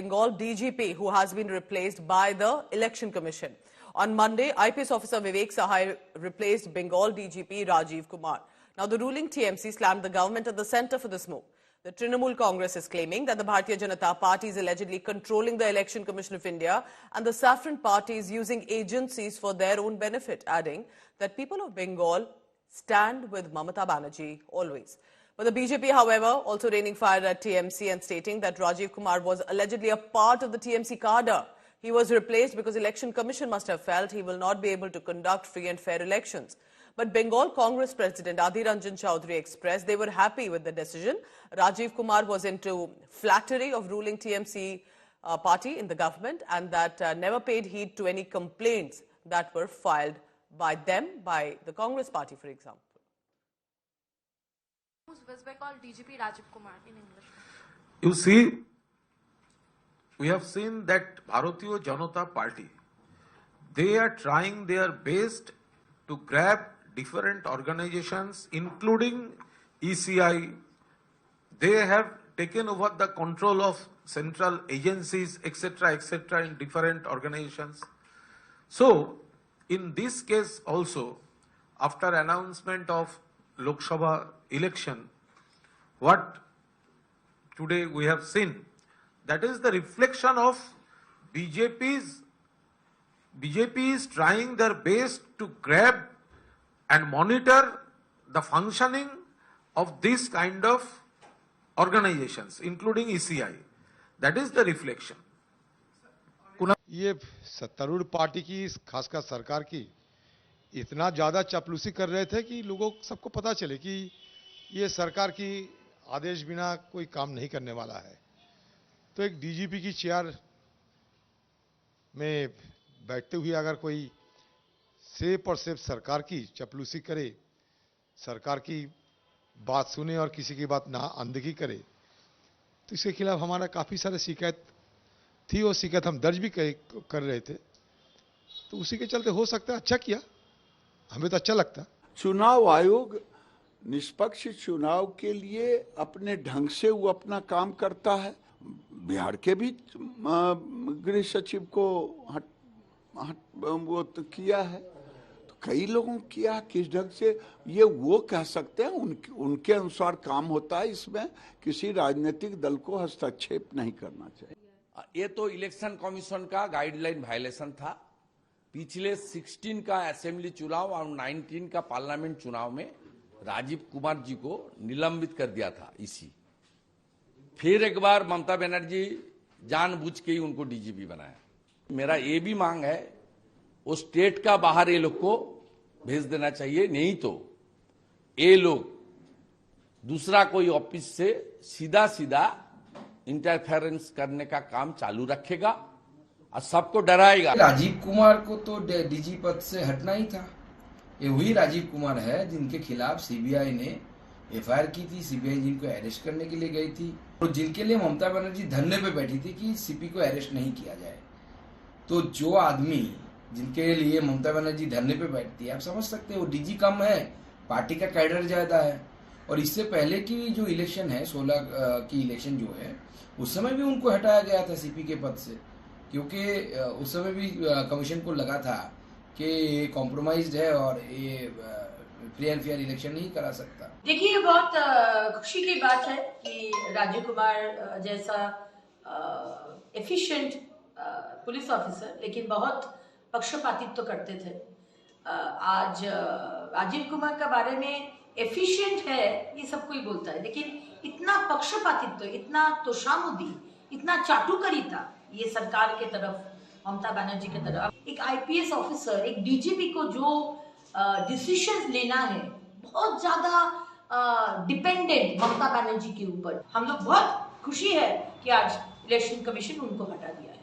Bengal DGP who has been replaced by the Election Commission. On Monday, IPS officer Vivek Sahai replaced Bengal DGP Rajiv Kumar. Now, the ruling TMC slammed the government at the centre for this move. The Trinamool Congress is claiming that the Bharatiya Janata Party is allegedly controlling the Election Commission of India and the Saffron Party is using agencies for their own benefit, adding that people of Bengal stand with Mamata Banerjee always. But the BJP, however, also raining fire at TMC and stating that Rajiv Kumar was allegedly a part of the TMC cadre. He was replaced because Election Commission must have felt he will not be able to conduct free and fair elections. But Bengal Congress President Adhir Ranjan Chaudhary expressed they were happy with the decision. Rajiv Kumar was into flattery of ruling TMC party in the government and that never paid heed to any complaints that were filed by them, by the Congress party, for example. West Bengal DGP Rajiv Kumar in English. You see, we have seen that Bharatiya Janata Party, they are trying their best to grab different organizations, including ECI. They have taken over the control of central agencies, etc., in different organizations. So, in this case also, after announcement of Lok Sabha election, what today we have seen, that is the reflection of BJP is trying their best to grab and monitor the functioning of this kind of organizations, including ECI. That is the reflection. ये सत्तारूढ़ party की, खासकर सरकार की, इतना ज्यादा चापलूसी कर रहे थे कि लोगों सबको पता चले कि ये सरकार की आदेश बिना कोई काम नहीं करने वाला है। तो एक डीजीपी की चेयर में बैठते हुए अगर कोई सिर्फ और सिर्फ सरकार की चापलूसी करे, सरकार की बात सुने और किसी की बात ना अनदेखी करे, तो इसके खिलाफ हमारा काफी सारे शिकायत थी और शिकायत हम दर्ज भी कर रहे थे। तो उसी के चलते हो सकता है अच्छा किया, हमें तो अच्छा लगता। चुनाव आयोग निष्पक्ष चुनाव के लिए अपने ढंग से वो अपना काम करता है। बिहार के भी गृह सचिव को वो तो किया है, तो कई लोगों को किया, किस ढंग से ये वो कह सकते हैं, उनके अनुसार काम होता है। इसमें किसी राजनीतिक दल को हस्तक्षेप नहीं करना चाहिए। ये तो इलेक्शन कमीशन का गाइडलाइन वायलेशन था। पिछले 16 का असेंबली चुनाव और 19 का पार्लियामेंट चुनाव में राजीव कुमार जी को निलंबित कर दिया था इसी। फिर एक बार ममता बनर्जी जानबूझ के ही उनको डीजीपी बनाया। मेरा ये भी मांग है, वो स्टेट का बाहर ये लोग को भेज देना चाहिए, नहीं तो ये लोग दूसरा कोई ऑफिस से सीधा सीधा इंटरफेरेंस करने का काम चालू रखेगा और सबको डराएगा। राजीव कुमार को तो डीजी पद से हटना ही था। ये वही राजीव कुमार है जिनके खिलाफ सीबीआई ने एफआईआर की थी, सीबीआई जिनको अरेस्ट करने के लिए गई थी और जिनके लिए ममता बनर्जी धरने पे बैठी थी कि सीपी को अरेस्ट नहीं किया जाए। तो जो आदमी जिनके लिए ममता बनर्जी धरने पे बैठती है, आप समझ सकते हैं वो डीजी कम है, पार्टी का कैडर ज्यादा है। और इससे पहले की जो इलेक्शन है, 16 की इलेक्शन जो है, उस समय भी उनको हटाया गया था सीपी के पद से, क्योंकि उस समय भी कमीशन को लगा था कि कॉम्प्रोमाइज्ड है और ये फ्री एंड फेयर इलेक्शन नहीं करा सकता। देखिए, ये बहुत खुशी की बात है कि राजीव कुमार जैसा एफिशिएंट पुलिस ऑफिसर, लेकिन बहुत पक्षपातित्व तो करते थे, आज राजीव कुमार के बारे में एफिशिएंट है ये सब कोई बोलता है, लेकिन इतना पक्षपातित्व, इतना तोशामुदी, इतना चाटुकरिता ये सरकार के तरफ, ममता बनर्जी के तरफ, एक आईपीएस ऑफिसर, एक डीजीपी को जो डिसीजंस लेना है, बहुत ज्यादा डिपेंडेंट ममता बनर्जी के ऊपर। हम लोग बहुत खुशी है कि आज इलेक्शन कमीशन उनको हटा दिया है।